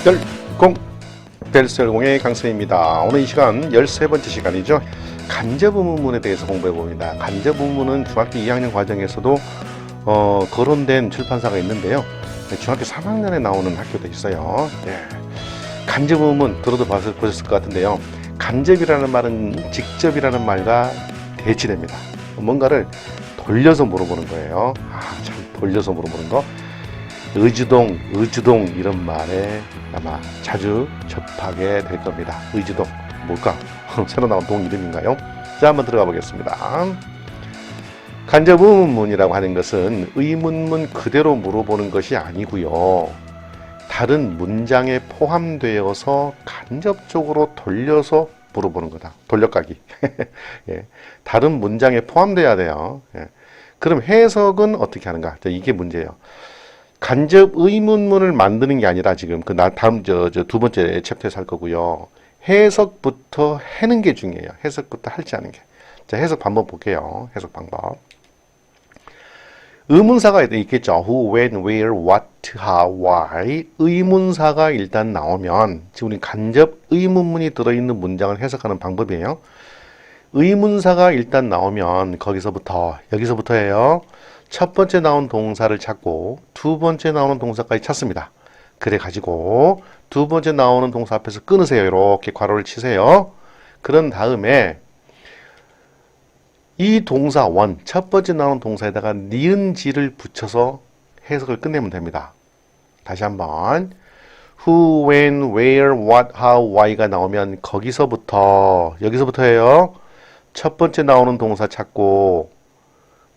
델공 델셀공의 강쌤입니다. 오늘 이 시간 13번째 시간이죠. 간접 의문문에 대해서 공부해 봅니다. 간접 의문문은 중학교 2학년 과정에서도 거론된 출판사가 있는데요. 중학교 3학년에 나오는 학교도 있어요. 예. 간접 의문 들어도 보셨을 것 같은데요. 간접이라는 말은 직접이라는 말과 대치됩니다. 뭔가를 돌려서 물어보는 거예요. 참 돌려서 물어보는 거. 의주동 이런 말에 아마 자주 접하게 될 겁니다. 의주동 뭘까? 새로 나온 동 이름인가요? 자, 한번 들어가 보겠습니다. 간접 의문문이라고 하는 것은 의문문 그대로 물어보는 것이 아니고요. 다른 문장에 포함되어서 간접적으로 돌려서 물어보는 거다. 돌려가기. 예. 다른 문장에 포함돼야 돼요. 예. 그럼 해석은 어떻게 하는가? 이게 문제예요. 간접 의문문을 만드는 게 아니라 지금 다음 두 번째 챕터에서 할 거고요. 해석부터 하는 게 중요해요. 해석부터 할지 않은 게. 자, 해석 방법 볼게요. 해석 방법. 의문사가 있겠죠. Who, when, where, what, how, why. 의문사가 일단 나오면 지금 우리 간접 의문문이 들어있는 문장을 해석하는 방법이에요. 의문사가 일단 나오면 여기서부터예요. 첫 번째 나온 동사를 찾고 두 번째 나오는 동사까지 찾습니다. 그래 가지고 두 번째 나오는 동사 앞에서 끊으세요. 이렇게 괄호를 치세요. 그런 다음에 이 동사 원, 첫 번째 나오는 동사에다가 니은지를 붙여서 해석을 끝내면 됩니다. 다시 한번 who, when, where, what, how, why가 나오면 여기서부터예요. 첫 번째 나오는 동사 찾고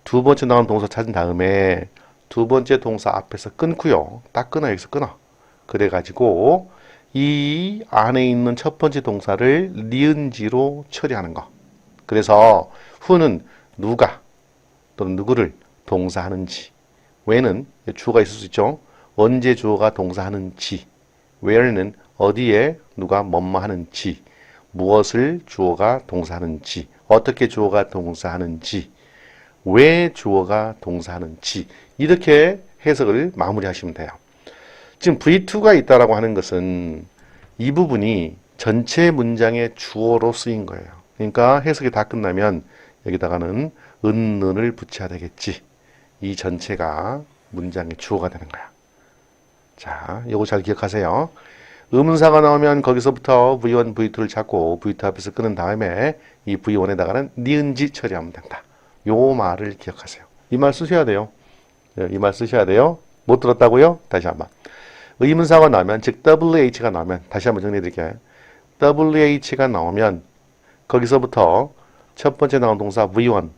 두 번째 나오는 동사 찾은 다음에 두 번째 동사 앞에서 끊고요. 딱 끊어. 여기서 끊어. 그래가지고 이 안에 있는 첫 번째 동사를 니은지로 처리하는 거. 그래서 who는 누가 또는 누구를 동사하는지, when은 주어가 있을 수 있죠. 언제 주어가 동사하는지, where는 어디에 누가 뭐뭐 하는지, 무엇을 주어가 동사하는지, 어떻게 주어가 동사하는지, 왜 주어가 동사하는지 이렇게 해석을 마무리하시면 돼요. 지금 V2가 있다라고 하는 것은 이 부분이 전체 문장의 주어로 쓰인 거예요. 그러니까 해석이 다 끝나면 여기다가는 은을 붙여야 되겠지. 이 전체가 문장의 주어가 되는 거야. 자, 요거 잘 기억하세요. 의문사가 나오면 거기서부터 V1, V2를 찾고 V2 앞에서 끊은 다음에 이 V1에다가는 니은지 처리하면 된다. 요 말을 기억하세요. 이 말 쓰셔야 돼요. 이 말 쓰셔야 돼요. 못 들었다고요? 다시 한번. 의문사가 나오면, 즉 WH가 나오면, 다시 한번 정리해 드릴게요. WH가 나오면 거기서부터 첫 번째 나온 동사 V1,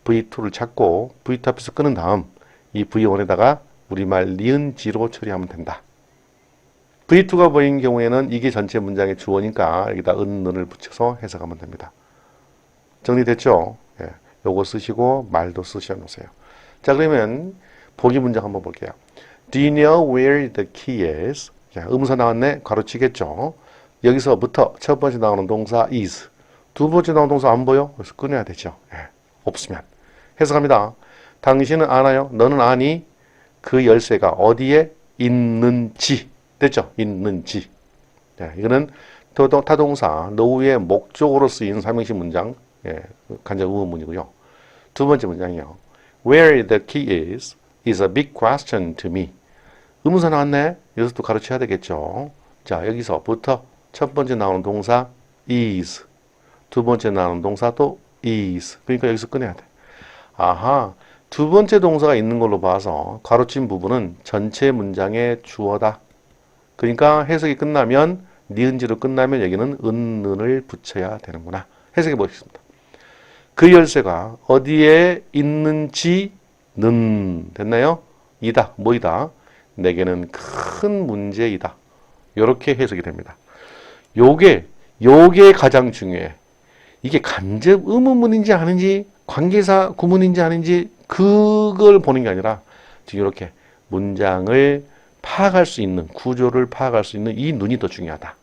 V2를 찾고 V2 앞에서 끊은 다음 이 V1에다가 우리말 니은지로 처리하면 된다. V2가 보인 경우에는 이게 전체 문장의 주어니까 여기다 은을 붙여서 해석하면 됩니다. 정리됐죠? 예. 요거 쓰시고 말도 쓰셔 놓으세요. 자, 그러면 보기 문장 한번 볼게요. Do you know where the key is? 자, 의문사 나왔네. 가로치겠죠. 여기서부터 첫 번째 나오는 동사 is. 두 번째 나오는 동사 안 보여? 그래서 끊어야 되죠. 예. 없으면. 해석합니다. 당신은 아나요? 너는 아니? 그 열쇠가 어디에 있는지. 됐죠? 있는지. 자, 이거는 타동사 know의 목적으로 쓰인 삼형식 문장. 예, 간접 의문문이고요. 두 번째 문장이요. Where the key is a big question to me. 의문사 나왔네. 여기서 또 가르쳐야 되겠죠. 자, 여기서부터 첫 번째 나오는 동사 is. 두 번째 나오는 동사도 is. 그러니까 여기서 끊어야 돼. 아하, 두 번째 동사가 있는 걸로 봐서 가로친 부분은 전체 문장의 주어다. 그러니까 해석이 끝나면 니은지로 끝나면 여기는 은을 붙여야 되는구나. 해석해 보겠습니다. 그 열쇠가 어디에 있는지는 됐나요? 이다. 뭐이다? 내게는 큰 문제이다. 이렇게 해석이 됩니다. 요게 가장 중요해. 이게 간접 의문문인지 아닌지 관계사 구문인지 아닌지 그걸 보는 게 아니라 지금 이렇게 문장을 파악할 수 있는 구조를 파악할 수 있는 이 눈이 더 중요하다.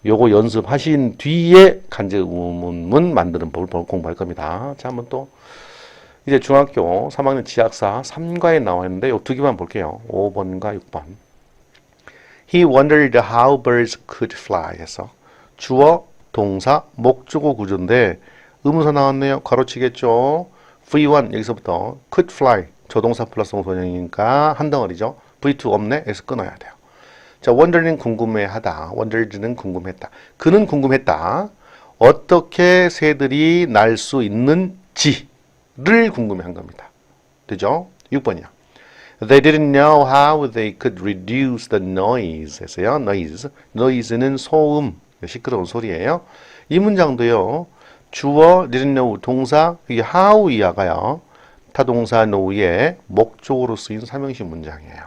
요거 연습하신 뒤에 간접 의문문 만드는 법을 공부할 겁니다. 자, 한번 또 이제 중학교 3학년 지학사 3과에 나와 있는데 요 두 개만 볼게요. 5번과 6번. He wondered how birds could fly 해서 주어, 동사, 목적어 구조인데 의문사 나왔네요. 가로치겠죠. V1 여기서부터 could fly 조동사 플러스 동사형이니까 한 덩어리죠. V2 없네. 에서 끊어야 돼요. 자, wonder는 궁금해하다. wondered는 궁금했다. 그는 궁금했다. 어떻게 새들이 날 수 있는지를 궁금해한 겁니다. 되죠? 6번이야. They didn't know how they could reduce the noise 했어요. noise는 소음, 시끄러운 소리예요. 이 문장도요. 주어 didn't know 동사 이게 how 이하가요. 타동사 know의 목적으로 쓰인 삼형식 문장이에요.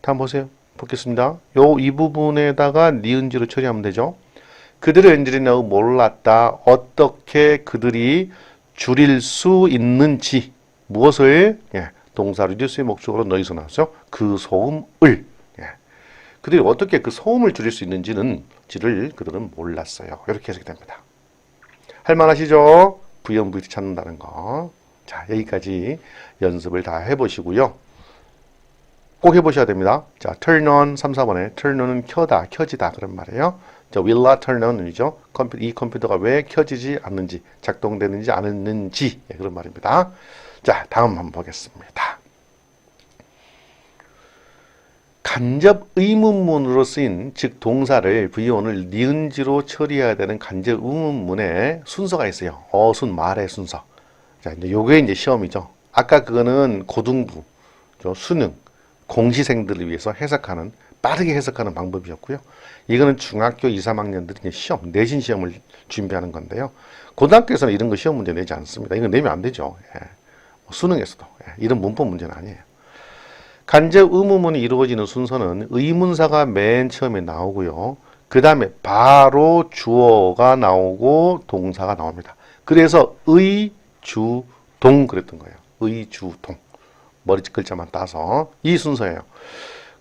다음 보세요. 보겠습니다. 이 부분에다가 니은지로 처리하면 되죠. 그들은 didn't know 몰랐다. 어떻게 그들이 줄일 수 있는지 무엇을 동사 reduce의 목적으로 noise 나왔죠. 그 소음을 그들이 어떻게 그 소음을 줄일 수 있는지를 그들은 몰랐어요. 이렇게 해석이 됩니다. 할만하시죠? V1, V2 찾는다는 거. 자, 여기까지 연습을 다 해보시고요. 꼭 해보셔야 됩니다. 자, turn on 3, 4번에 turn on은 켜다, 켜지다 그런 말이에요. 자, will not turn on이죠. 이 컴퓨터가 왜 켜지지 않는지, 작동되는지 않았는지 그런 말입니다. 자, 다음 한번 보겠습니다. 간접 의문문으로 쓰인 즉 동사를 V1을 니은지로 처리해야 되는 간접 의문문의 순서가 있어요. 어순, 말의 순서. 자, 이제 요게 이제 시험이죠. 아까 그거는 고등부, 수능, 공시생들을 위해서 빠르게 해석하는 방법이었고요. 이거는 중학교 2, 3학년들이 시험, 내신 시험을 준비하는 건데요. 고등학교에서는 이런 거 시험 문제 내지 않습니다. 이거 내면 안 되죠. 수능에서도. 이런 문법 문제는 아니에요. 간접 의문문이 이루어지는 순서는 의문사가 맨 처음에 나오고요. 그 다음에 바로 주어가 나오고 동사가 나옵니다. 그래서 의, 주, 동 그랬던 거예요. 의, 주, 동. 머리짓 글자만 따서 이 순서예요.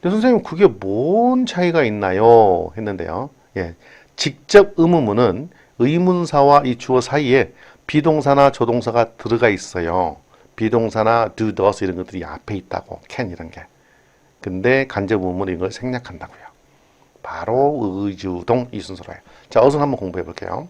근데 선생님 그게 뭔 차이가 있나요? 했는데요. 직접 의문문은 의문사와 이 주어 사이에 비동사나 조동사가 들어가 있어요. 비동사나 do, does 이런 것들이 앞에 있다고. can 이런 게. 근데 간접 의문은 이걸 생략한다고요. 바로 의주동 이 순서로 해요. 자, 어선 한번 공부해 볼게요.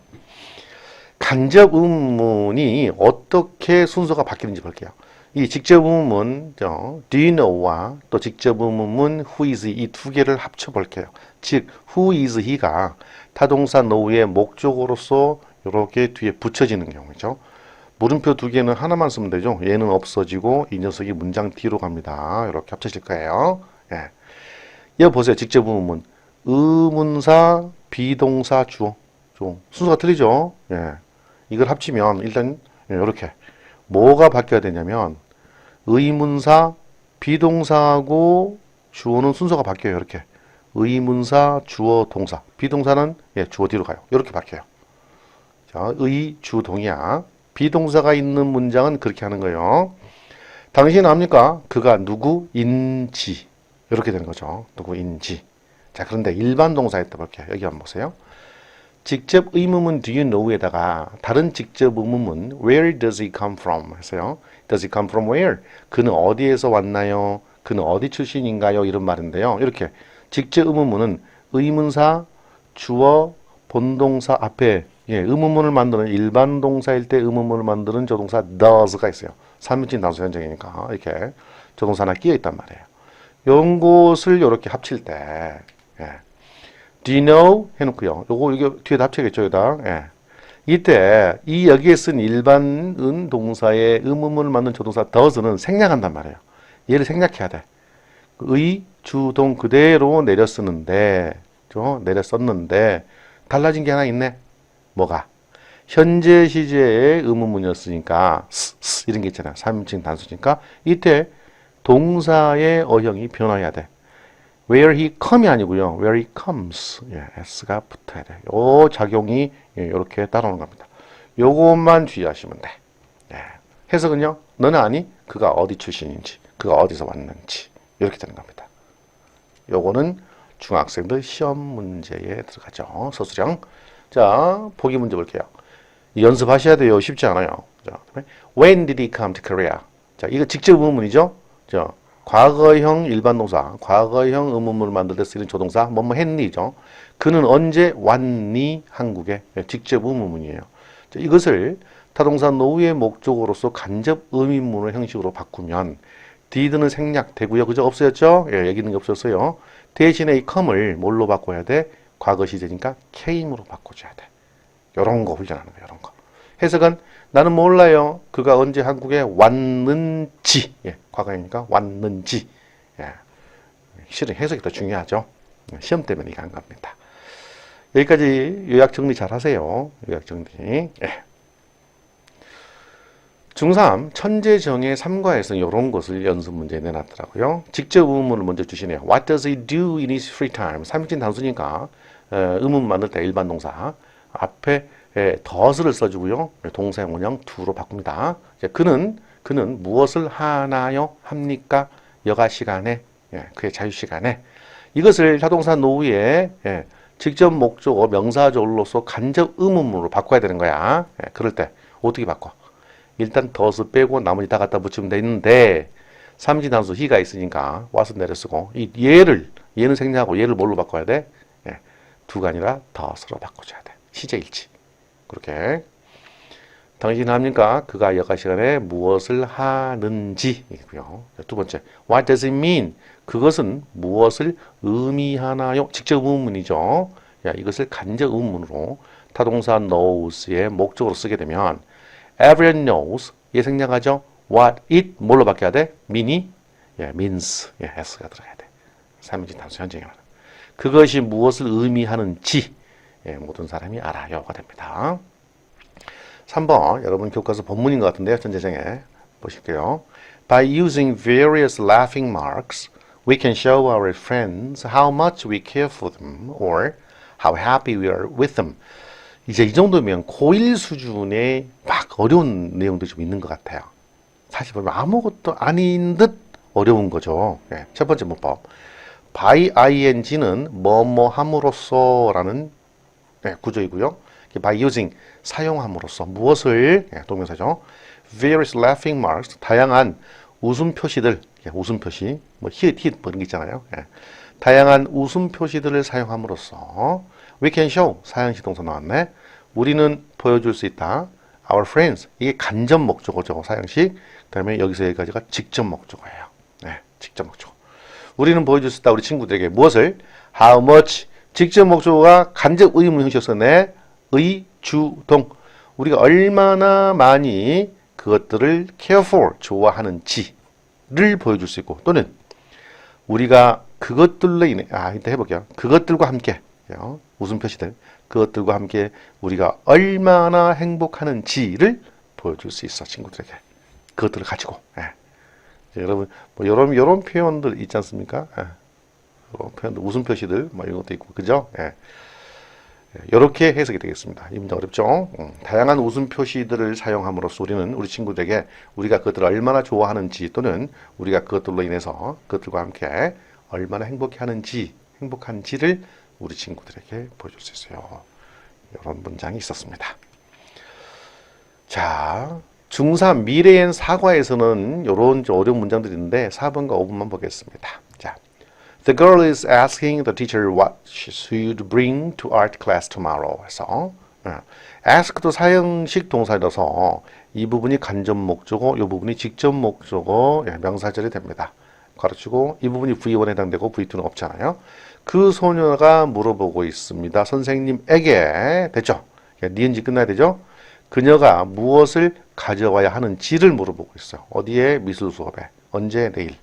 간접 의문이 어떻게 순서가 바뀌는지 볼게요. 이 직접 의문문 do you know와 또 직접 의문문 who is 이 두 개를 합쳐 볼게요. 즉 who is he가 타동사 know의 목적으로서 이렇게 뒤에 붙여지는 경우죠. 물음표 두 개는 하나만 쓰면 되죠. 얘는 없어지고 이 녀석이 문장 뒤로 갑니다. 이렇게 합쳐질 거예요. 여기 보세요. 직접 의문문 의문사, 비동사, 주어. 순서가 틀리죠. 이걸 합치면 일단 이렇게 뭐가 바뀌어야 되냐면 의문사, 비동사하고 주어는 순서가 바뀌어요. 이렇게 의문사, 주어, 동사. 비동사는 주어 뒤로 가요. 이렇게 바뀌어요. 자, 의, 주, 동이야. 비동사가 있는 문장은 그렇게 하는 거예요. 당신은 압니까? 그가 누구인지. 이렇게 되는 거죠. 누구인지. 자, 그런데 일반 동사에 떠볼게요. 여기 한번 보세요. 직접 의문문 do you know에다가 다른 직접 의문문 where does he come from 했어요. does he come from where? 그는 어디에서 왔나요? 그는 어디 출신인가요? 이런 말인데요. 이렇게 직접 의문문은 의문사, 주어, 본동사 앞에 의문문을 만드는 일반 동사일 때 의문문을 만드는 조동사 does가 있어요. 3인칭 단수 현장이니까 이렇게 조동사 하나 끼어 있단 말이에요. 이런 것을 이렇게 합칠 때 do you know 해놓고요. 요거 이게 뒤에다 합쳐야겠죠, 여기다. 이때 이 여기에 쓴 일반 동사의 의문문을 만든 조동사 does는 생략한단 말이에요. 얘를 생략해야 돼. 의, 주, 동 그대로 내려 쓰는데, 내려 썼는데 달라진 게 하나 있네. 뭐가? 현재 시제의 의문문이었으니까 이런 게 있잖아요. 3인칭 단수니까 이때 동사의 어형이 변화해야 돼. Where he come이 아니고요. Where he comes. S가 붙어야 돼. 요 작용이 이렇게 따라오는 겁니다. 요것만 주의하시면 돼. 해석은요. 너는 아니? 그가 어디 출신인지, 그가 어디서 왔는지 이렇게 되는 겁니다. 요거는 중학생들 시험 문제에 들어가죠. 서술형. 자, 보기 문제 볼게요. 연습하셔야 돼요. 쉽지 않아요. 자, When did he come to Korea? 자, 이거 직접 의문문이죠. 자, 과거형 일반 동사, 과거형 의문문을 만들 때 쓰이는 조동사, 뭐뭐 했니죠. 그는 언제 왔니? 한국에. 직접 의문문이에요. 이것을 타동사 노우의 목적어로서 간접 의문문의 형식으로 바꾸면 did는 생략 되고요. 그죠? 없어졌죠? 예, 여기 있는 게 없었어요. 대신에 이 come을 뭘로 바꿔야 돼? 과거 시제니까 came으로 바꿔줘야 돼. 요런 거 훈련하는 거예요. 요런 거. 해석은 나는 몰라요. 그가 언제 한국에 왔는지. 예, 과거이니까 왔는지. 예, 실은 해석이 더 중요하죠. 시험 때문에 이거 한 겁니다. 여기까지 요약 정리 잘 하세요. 요약 정리. 예. 중3 천재정의 3과에서 이런 것을 연습 문제에 내놨더라고요. 직접 의문문을 먼저 주시네요. What does he do in his free time? 3인칭 단수니까 의문 만들 때 일반 동사 앞에 does를 써주고요. 동사의 원형 do로 바꿉니다. 그는 무엇을 하나요? 합니까? 여가 시간에, 그의 자유 시간에. 이것을 타동사 노후에 직접 목적어 명사절로서 간접 의문문으로 바꿔야 되는 거야. 그럴 때 어떻게 바꿔? 일단 does 빼고 나머지 다 갖다 붙이면 되는데 3인칭 단수 he가 있으니까 와서 내려 쓰고 이 얘는 생략하고 얘를 뭘로 바꿔야 돼? do가 아니라 does로 바꿔줘야 돼. 시제일치. 그렇게. 당신은 합니까? 그가 여가 시간에 무엇을 하는지이고요. 두 번째, what does it mean? 그것은 무엇을 의미하나요? 직접 의문이죠. 이것을 간접 의문으로 타동사 knows의 목적으로 쓰게 되면 everyone knows 얘 생략하죠. what it 뭘로 바뀌어야 돼? mean이 means s가 들어가야 돼. 3인칭 단수 현재형은 그것이 무엇을 의미하는지 모든 사람이 알아요가 됩니다. 3번 여러분 교과서 본문인 것 같은데요. 전제정에 보실게요. By using various laughing marks, we can show our friends how much we care for them or how happy we are with them. 이제 이 정도면 고1 수준의 막 어려운 내용도 좀 있는 것 같아요. 사실 보면 아무것도 아닌 듯 어려운 거죠. 첫 번째 문법. by ing는 뭐뭐 함으로써 라는 구조이고요. by using 사용함으로써 무엇을 동명사죠. various laughing marks 다양한 웃음 표시들 웃음 표시 뭐 hit 뭐 이런 게 있잖아요. 다양한 웃음 표시들을 사용함으로써 we can show 사형식 동사 나왔네. 우리는 보여줄 수 있다. Our friends 이게 간접 목적어죠. 사형식. 그다음에 여기서 여기까지가 직접 목적어예요. 직접 목적어. 우리는 보여줄 수 있다. 우리 친구들에게 무엇을? How much 직접 목적어가 간접 의문 형식이었네. 의, 주, 동. 우리가 얼마나 많이 그것들을 care for 좋아하는지를 보여줄 수 있고 또는 우리가 그것들로 인해 일단 해볼게요. 그것들과 함께 웃음 표시들 그것들과 함께 우리가 얼마나 행복하는지를 보여줄 수 있어 친구들에게 그것들을 가지고 여러분 뭐 이런 표현들 있지 않습니까? 이런 표현들 웃음 표시들 뭐 이런 것도 있고 그죠? 이렇게 해석이 되겠습니다. 이 문제 어렵죠? 다양한 웃음 표시들을 사용함으로써 우리는 우리 친구들에게 우리가 그것들을 얼마나 좋아하는지 또는 우리가 그것들로 인해서 그것들과 함께 얼마나 행복한지를 우리 친구들에게 보여줄 수 있어요. 이런 문장이 있었습니다. 자, 중3 미래엔 사과에서는 이런 어려운 문장들이 있는데 4번과 5번만 보겠습니다. 자, The girl is asking the teacher what she should bring to art class tomorrow. 해서 ask도 사형식 동사라서 이 부분이 간접 목적어, 이 부분이 직접 목적어, 명사절이 됩니다. 가르치고 이 부분이 V1에 해당되고 V2는 없잖아요. 그 소녀가 물어보고 있습니다. 선생님에게 됐죠? 니은지 끝나야 되죠? 그녀가 무엇을 가져와야 하는지를 물어보고 있어요. 어디에? 미술 수업에. 언제? 내일.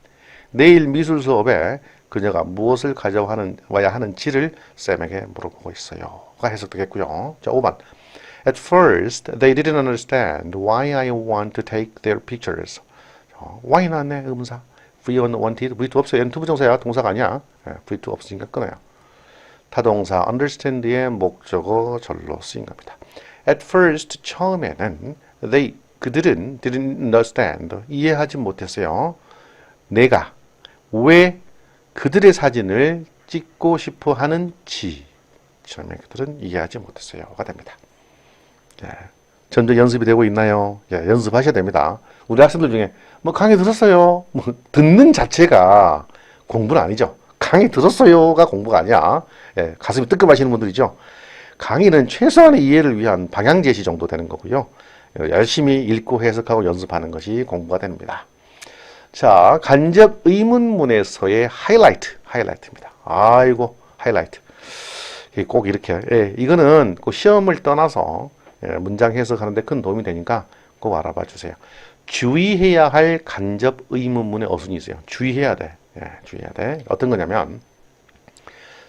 내일 미술 수업에 그녀가 무엇을 가져와야 하는지를 쌤에게 물어보고 있어요. 가 해석되겠고요. 자, 5번. At first, they didn't understand why I want to take their pictures. why 나왔네, 의문사. V1 wanted, V2 없어요. 얘는 투부정사야, 동사가 아니야. V2 없으니까 끊어요. 타동사 understand의 목적어 절로 쓰인 겁니다. At first, 처음에는 그들은 didn't understand, 이해하지 못했어요. 내가 왜 그들의 사진을 찍고 싶어 하는지 처음에 그들은 이해하지 못했어요. 가 됩니다. 점점 연습이 되고 있나요? 예, 연습하셔야 됩니다. 우리 학생들 중에 뭐 강의 들었어요. 뭐 듣는 자체가 공부는 아니죠. 강의 들었어요가 공부가 아니야. 예, 가슴이 뜨끔하시는 분들이죠. 강의는 최소한의 이해를 위한 방향 제시 정도 되는 거고요. 열심히 읽고 해석하고 연습하는 것이 공부가 됩니다. 자, 간접 의문문에서의 하이라이트입니다. 아이고, 하이라이트. 꼭 이렇게, 예, 이거는 꼭 시험을 떠나서 문장 해석하는데 큰 도움이 되니까 꼭 알아봐 주세요. 주의해야 할 간접 의문문의 어순이 있어요. 주의해야 돼. 예, 주의해야 돼. 어떤 거냐면,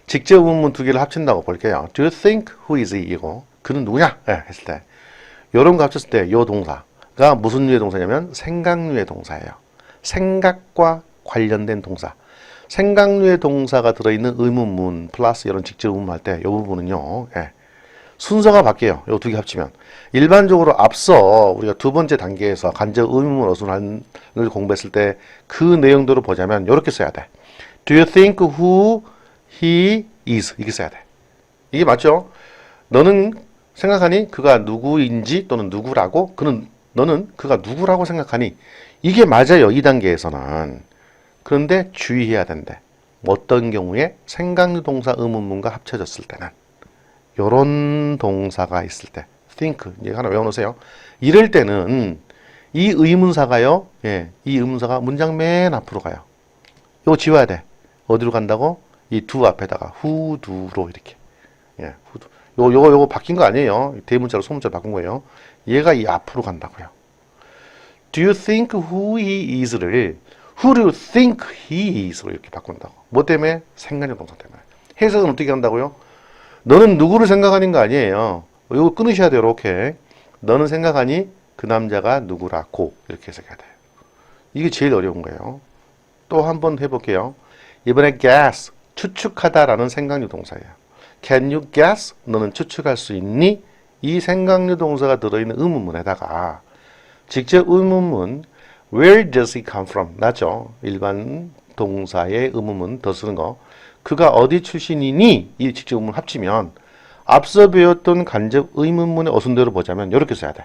직접 의문문 두 개를 합친다고 볼게요. Do you think who is he? 이거. 그는 누구냐? 예, 했을 때. 요런 거 합쳤을 때, 요 동사가 무슨 류의 동사냐면, 생각류의 동사예요. 생각과 관련된 동사. 생각류의 동사가 들어있는 의문문 플러스 이런 직접 의문문 할 때 이 부분은요. 예, 순서가 바뀌어요. 요 두 개 합치면. 일반적으로 앞서 우리가 두 번째 단계에서 간접 의문문 어순을 공부했을 때 그 내용들을 보자면 이렇게 써야 돼. Do you think who he is? 이렇게 써야 돼. 이게 맞죠? 너는 생각하니 그가 누구인지 또는 누구라고? 너는 그가 누구라고 생각하니? 이게 맞아요. 이 단계에서는. 그런데 주의해야 된대. 어떤 경우에 생각류 동사 의문문과 합쳐졌을 때는 요런 동사가 있을 때 think 이제 하나 외워놓으세요. 이럴 때는 이 의문사가요. 예, 이 의문사가 문장 맨 앞으로 가요. 요거 지워야 돼. 어디로 간다고? 이 두 앞에다가 who도로 이렇게. 예, who도. 요거 바뀐 거 아니에요. 대문자로 소문자로 바꾼 거예요. 얘가 이 앞으로 간다고요. Do you think who he is를 Who do you think he is로 이렇게 바꾼다고. 뭐 때문에? 생각력 동사 때문에. 해석은 어떻게 한다고요? 너는 누구를 생각하는 거 아니에요. 이거 끊으셔야 돼요. 이렇게. 너는 생각하니 그 남자가 누구라고 이렇게 해석해야 돼요. 이게 제일 어려운 거예요. 또 한 번 해볼게요. 이번에 guess, 추측하다라는 생각류 동사예요. Can you guess? 너는 추측할 수 있니? 이 생각류 동사가 들어있는 의문문에다가 직접 의문문 Where does he come from? 나죠. 일반 동사의 의문문 더 쓰는 거. 그가 어디 출신이니? 이 직접 의문문 합치면 앞서 배웠던 간접 의문문의 어순대로 보자면 이렇게 써야 돼.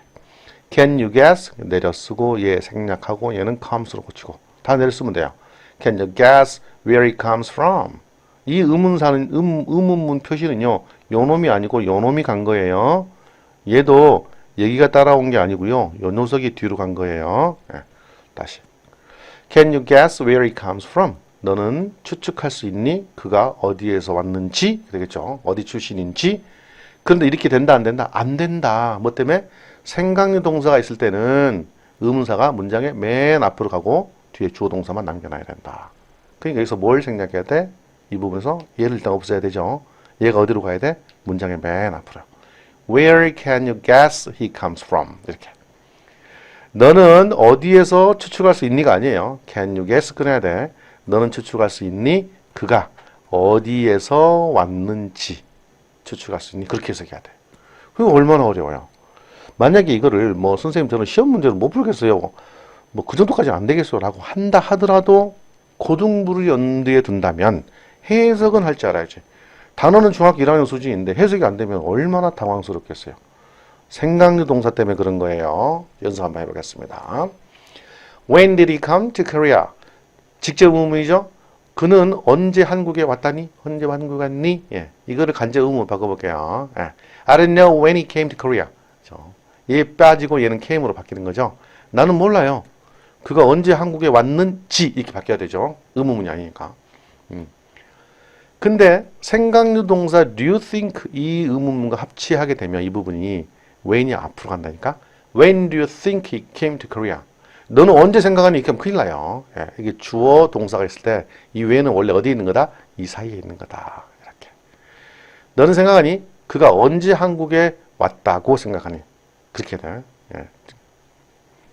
Can you guess? 내려 쓰고 얘 생략하고 얘는 comes로 고치고 다 내려 쓰면 돼요. Can you guess where he comes from? 이 의문사는 의문문 표시는요. 요놈이 아니고 요놈이 간 거예요. 얘도 얘기가 따라온 게 아니고요. 요 녀석이 뒤로 간 거예요. 네. 다시. Can you guess where he comes from? 너는 추측할 수 있니? 그가 어디에서 왔는지 되겠죠. 어디 출신인지. 그런데 이렇게 된다 안 된다? 안 된다. 뭐 때문에? 생각류 동사가 있을 때는 의문사가 문장의 맨 앞으로 가고 뒤에 주어 동사만 남겨놔야 된다. 그러니까 여기서 뭘 생략해야 돼? 이 부분에서 얘를 일단 없애야 되죠. 얘가 어디로 가야 돼? 문장의 맨 앞으로. Where can you guess he comes from? 이렇게. 너는 어디에서 추측할 수 있니가 아니에요. Can you guess 끊어야 돼. 너는 추측할 수 있니? 그가 어디에서 왔는지 추측할 수 있니? 그렇게 해석해야 돼. 그거 얼마나 어려워요. 만약에 이거를 뭐 선생님 저는 시험 문제로 못 풀겠어요. 뭐 그 정도까지는 안 되겠어요. 라고 한다 하더라도 고등부를 염두에 둔다면 해석은 할 줄 알아야지. 단어는 중학교 1학년 수준인데 해석이 안 되면 얼마나 당황스럽겠어요. 생각류 동사 때문에 그런 거예요. 연습 한번 해보겠습니다. When did he come to Korea? 직접 의문이죠. 그는 언제 한국에 왔다니? 언제 한국에 왔니? 예, 이거를 간접 의문으로 바꿔볼게요. 예. I don't know when he came to Korea. 얘 빠지고 얘는 came으로 바뀌는 거죠. 나는 몰라요. 그가 언제 한국에 왔는지 이렇게 바뀌어야 되죠. 의문문이 아니니까. 근데 생각류 동사 do you think 이 의문문과 합치하게 되면 이 부분이 when이 앞으로 간다니까. When do you think he came to Korea? 너는 언제 생각하니? 이렇게 하면 큰일 나요. 예, 이게 주어 동사가 있을 때 이 when은 원래 어디에 있는 거다? 이 사이에 있는 거다. 이렇게. 너는 생각하니? 그가 언제 한국에 왔다고 생각하니? 그렇게 돼. 예.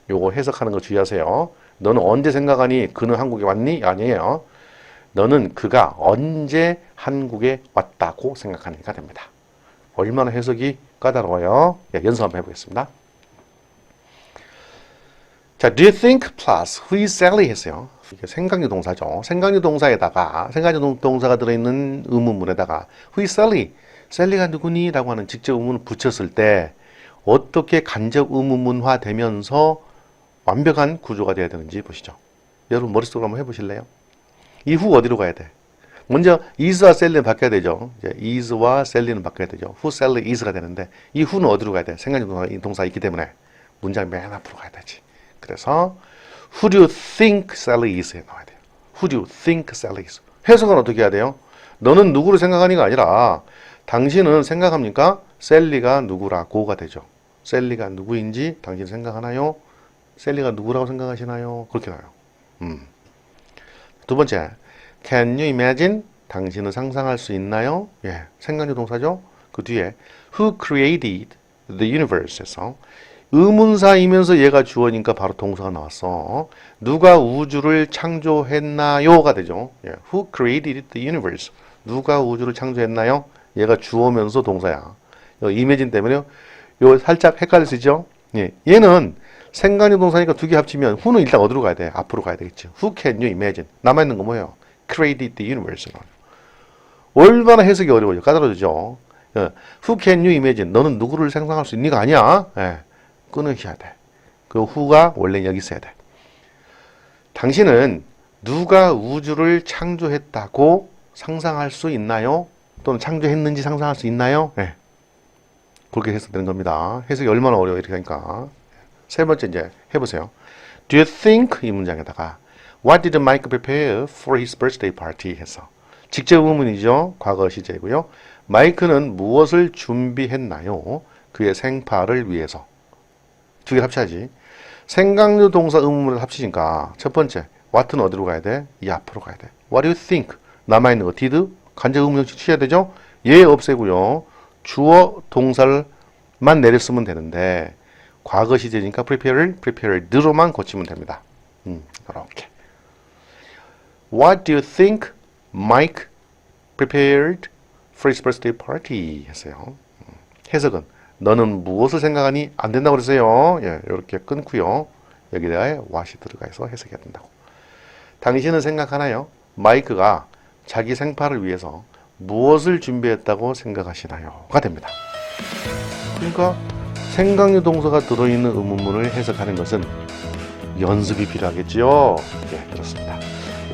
요거 해석하는 거 주의하세요. 너는 언제 생각하니? 그는 한국에 왔니? 아니에요. 너는 그가 언제 한국에 왔다고 생각하니까 됩니다. 얼마나 해석이 까다로워요. 예, 연습 한번 해보겠습니다. 자, do you think plus who is Sally 했어요. 이게 생각류 동사죠. 생각류 동사에다가 생각류 동사가 들어있는 의문문에다가 who is Sally? 셀리가 누구니? 라고 하는 직접 의문을 붙였을 때 어떻게 간접 의문문화 되면서 완벽한 구조가 돼야 되는지 보시죠. 여러분 머릿속으로 한번 해보실래요? 이 who 어디로 가야 돼? 먼저 is와 sally는 바뀌어야 되죠. 이제 is와 sally는 바뀌어야 되죠. who, sally, is가 되는데 이 who는 어디로 가야 돼? 생각의 동사 있기 때문에 문장 맨 앞으로 가야 되지. 그래서 who do you think Sally is에 나와야 돼요. Who do you think Sally is? 해석은 어떻게 해야 돼요? 너는 누구를 생각하니가 아니라 당신은 생각합니까? 셀리가 누구라고가 되죠. 셀리가 누구인지 당신 생각하나요? 셀리가 누구라고 생각하시나요? 그렇게 나와요. 두 번째, can you imagine? 당신은 상상할 수 있나요? 예, 생각류 동사죠. 그 뒤에 who created the universe에서 의문사이면서 얘가 주어니까 바로 동사가 나왔어. 누가 우주를 창조했나요가 되죠. 예, who created the universe? 누가 우주를 창조했나요? 얘가 주어면서 동사야. imagine 때문에 요 살짝 헷갈릴 수 있죠. 예, 얘는 생각류 동사니까 두 개 합치면 who는 일단 어디로 가야 돼? 앞으로 가야 되겠죠. Who can you imagine? 남아있는 거 뭐예요? Created the universe. 얼마나 해석이 어려워요. 까다로워지죠. 예, Who can you imagine? 너는 누구를 상상할 수 있니가 아니야. 예, 끊으셔야 돼. 그 who가 원래 여기 있어야 돼. 당신은 누가 우주를 창조했다고 상상할 수 있나요? 또는 창조했는지 상상할 수 있나요? 예, 그렇게 해석되는 겁니다. 해석이 얼마나 어려워요. 이렇게 하니까. 세 번째 이제 해보세요. Do you think 이 문장에다가 What did Mike prepare for his birthday party? 해서 직접 의문이죠. 과거 시제고요. 마이크는 무엇을 준비했나요? 그의 생파를 위해서. 두 개를 합쳐야지. 생각류 동사 의문문을 합치니까 첫 번째 what는 어디로 가야 돼? 이 앞으로 가야 돼. What do you think? 남아있는 거 did 간접 의문형식 취해야 되죠. 얘 없애고요. 주어 동사를만 내렸으면 되는데 과거 시제니까 prepared로만 고치면 됩니다. 이렇게. What do you think Mike prepared for his birthday party? 했어요. 해석은 너는 무엇을 생각하니? 안 된다고 그랬어요. 예, 이렇게 끊고요. 여기다가 what이 들어가 있어 해석해야 된다고. 당신은 생각하나요? 마이크가 자기 생파를 위해서 무엇을 준비했다고 생각하시나요? 가 됩니다. 그러니까 생각류 동사가 들어있는 의문문을 해석하는 것은 연습이 필요하겠지요. 예, 그렇습니다.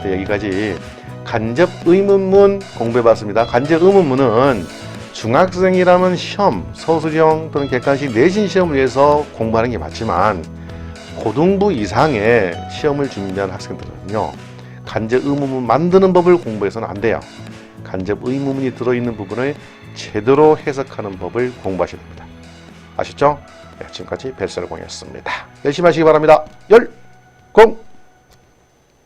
여기까지 간접 의문문 공부해봤습니다. 간접 의문문은 중학생이라면 시험, 서술형 또는 객관식 내신 시험을 위해서 공부하는 게 맞지만 고등부 이상의 시험을 준비한 학생들은요. 간접 의문문 만드는 법을 공부해서는 안 돼요. 간접 의문문이 들어있는 부분을 제대로 해석하는 법을 공부하셔야 됩니다. 아셨죠? 네, 지금까지 벨셀공이었습니다. 열심히 하시기 바랍니다. 열공!